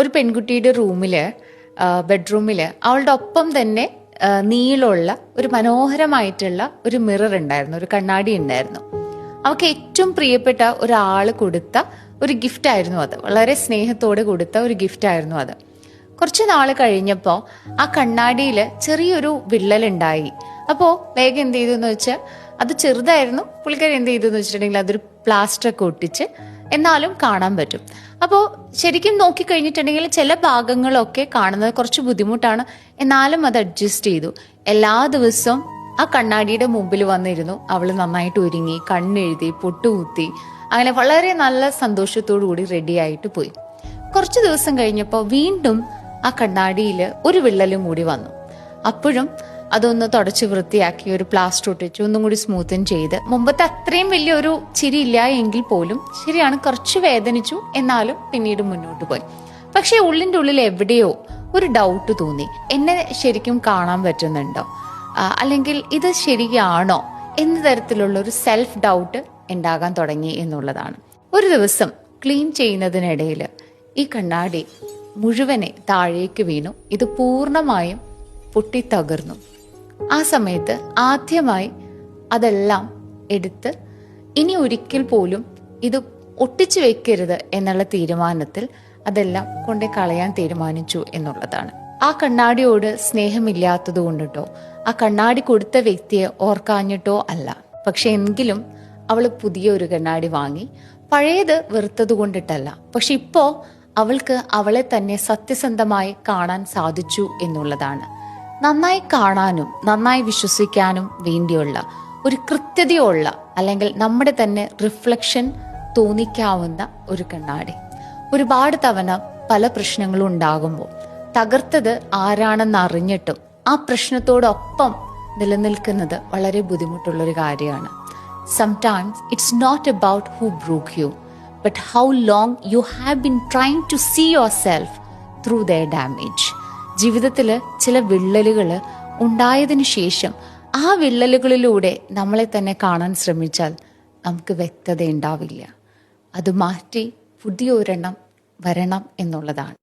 ഒരു പെൺകുട്ടിയുടെ ബെഡ്റൂമിൽ അവളുടെ ഒപ്പം തന്നെ നീളമുള്ള ഒരു മനോഹരമായിട്ടുള്ള ഒരു മിറർ ഉണ്ടായിരുന്നു, ഒരു കണ്ണാടി ഉണ്ടായിരുന്നു. അവൾക്ക് ഏറ്റവും പ്രിയപ്പെട്ട ഒരാള് കൊടുത്ത ഒരു ഗിഫ്റ്റ് ആയിരുന്നു അത്. വളരെ സ്നേഹത്തോടെ കൊടുത്ത ഒരു ഗിഫ്റ്റ് ആയിരുന്നു അത്. കുറച്ച് നാൾ കഴിഞ്ഞപ്പോൾ ആ കണ്ണാടിയിൽ ചെറിയൊരു വിള്ളലുണ്ടായി. അപ്പോൾ വേഗം എന്ത് ചെയ്തു എന്ന് വെച്ചാൽ, അത് ചെറുതായിരുന്നു, പുള്ളിക്കാരി എന്ത് ചെയ്തു എന്ന് വെച്ചിട്ടുണ്ടെങ്കിൽ അതൊരു പ്ലാസ്റ്ററൊക്കെ ഒട്ടിച്ച് എന്നാലും കാണാൻ പറ്റും. അപ്പോൾ ശരിക്കും നോക്കിക്കഴിഞ്ഞിട്ടുണ്ടെങ്കിൽ ചില ഭാഗങ്ങളൊക്കെ കാണുന്നത് കുറച്ച് ബുദ്ധിമുട്ടാണ്, എന്നാലും അത് അഡ്ജസ്റ്റ് ചെയ്തു. എല്ലാ ദിവസവും ആ കണ്ണാടിയുടെ മുമ്പിൽ വന്നിരുന്നു. അവൾ നന്നായിട്ട് ഒരുങ്ങി, കണ്ണെഴുതി, പൊട്ടുകുത്തി, അങ്ങനെ വളരെ നല്ല സന്തോഷത്തോടു കൂടി റെഡി ആയിട്ട് പോയി. കുറച്ച് ദിവസം കഴിഞ്ഞപ്പോൾ വീണ്ടും ആ കണ്ണാടിയിൽ ഒരു വിള്ളലും കൂടി വന്നു. അപ്പോഴും അതൊന്ന് തുടച്ച് വൃത്തിയാക്കി ഒരു പ്ലാസ്റ്റർ ഒട്ടിച്ച് ഒന്നും കൂടി സ്മൂത്തൻ ചെയ്ത്, മുമ്പത്തെ അത്രയും വലിയൊരു ചിരി ഇല്ല എങ്കിൽ പോലും, ശരിയാണ് കുറച്ച് വേദനിച്ചു, എന്നാലും പിന്നീട് മുന്നോട്ട് പോയി. പക്ഷെ ഉള്ളിൻ്റെ ഉള്ളിൽ എവിടെയോ ഒരു ഡൗട്ട് തോന്നി. എന്നെ ശരിക്കും കാണാൻ പറ്റുന്നുണ്ടോ, അല്ലെങ്കിൽ ഇത് ശരിയാണോ എന്ന തരത്തിലുള്ള ഒരു സെൽഫ് ഡൗട്ട് ഉണ്ടാകാൻ തുടങ്ങി എന്നുള്ളതാണ്. ഒരു ദിവസം ക്ലീൻ ചെയ്യുന്നതിനിടയിൽ ഈ കണ്ണാടി മുഴുവനെ താഴേക്ക് വീണു. ഇത് പൂർണ്ണമായും പൊട്ടിത്തകർന്നു. ആ സമയത്ത് ആദ്യമായി അതെല്ലാം എടുത്ത് ഇനി ഒരിക്കൽ പോലും ഇത് ഒട്ടിച്ചു വെക്കരുത് എന്നുള്ള തീരുമാനത്തിൽ അതെല്ലാം കൊണ്ട് കളയാൻ തീരുമാനിച്ചു എന്നുള്ളതാണ്. ആ കണ്ണാടിയോട് സ്നേഹമില്ലാത്തത് കൊണ്ടിട്ടോ, ആ കണ്ണാടി കൊടുത്ത വ്യക്തിയെ ഓർക്കാഞ്ഞിട്ടോ അല്ല. പക്ഷെ എങ്കിലും അവൾ പുതിയ ഒരു കണ്ണാടി വാങ്ങി. പഴയത് വെറുത്തത് കൊണ്ടിട്ടല്ല, പക്ഷെ ഇപ്പോ അവൾക്ക് അവളെ തന്നെ സത്യസന്ധമായി കാണാൻ സാധിച്ചു എന്നുള്ളതാണ്. നന്നായി കാണാനും നന്നായി വിശ്വസിക്കാനും വേണ്ടിയുള്ള ഒരു കൃത്യതയുള്ള, അല്ലെങ്കിൽ നമ്മുടെ തന്നെ റിഫ്ലക്ഷൻ തോന്നിക്കാവുന്ന ഒരു കണ്ണാടി. ഒരുപാട് തവണ പല പ്രശ്നങ്ങളും ഉണ്ടാകുമ്പോൾ തകർത്തത് ആരാണെന്ന് അറിഞ്ഞിട്ടും ആ പ്രശ്നത്തോടൊപ്പം നിലനിൽക്കുന്നത് വളരെ ബുദ്ധിമുട്ടുള്ളൊരു കാര്യമാണ്. Sometimes it's not about who broke you, but how long you have been trying to see yourself through their damage. ജീവിതത്തിൽ ചില വിള്ളലുകൾ ഉണ്ടായതിനു ശേഷം ആ വിള്ളലുകളിലൂടെ നമ്മളെ തന്നെ കാണാൻ ശ്രമിച്ചാൽ നമുക്ക് വ്യക്തത ഉണ്ടാവില്ല. അത് മാറ്റി പുതിയൊരെണ്ണം വരണം എന്നുള്ളതാണ്.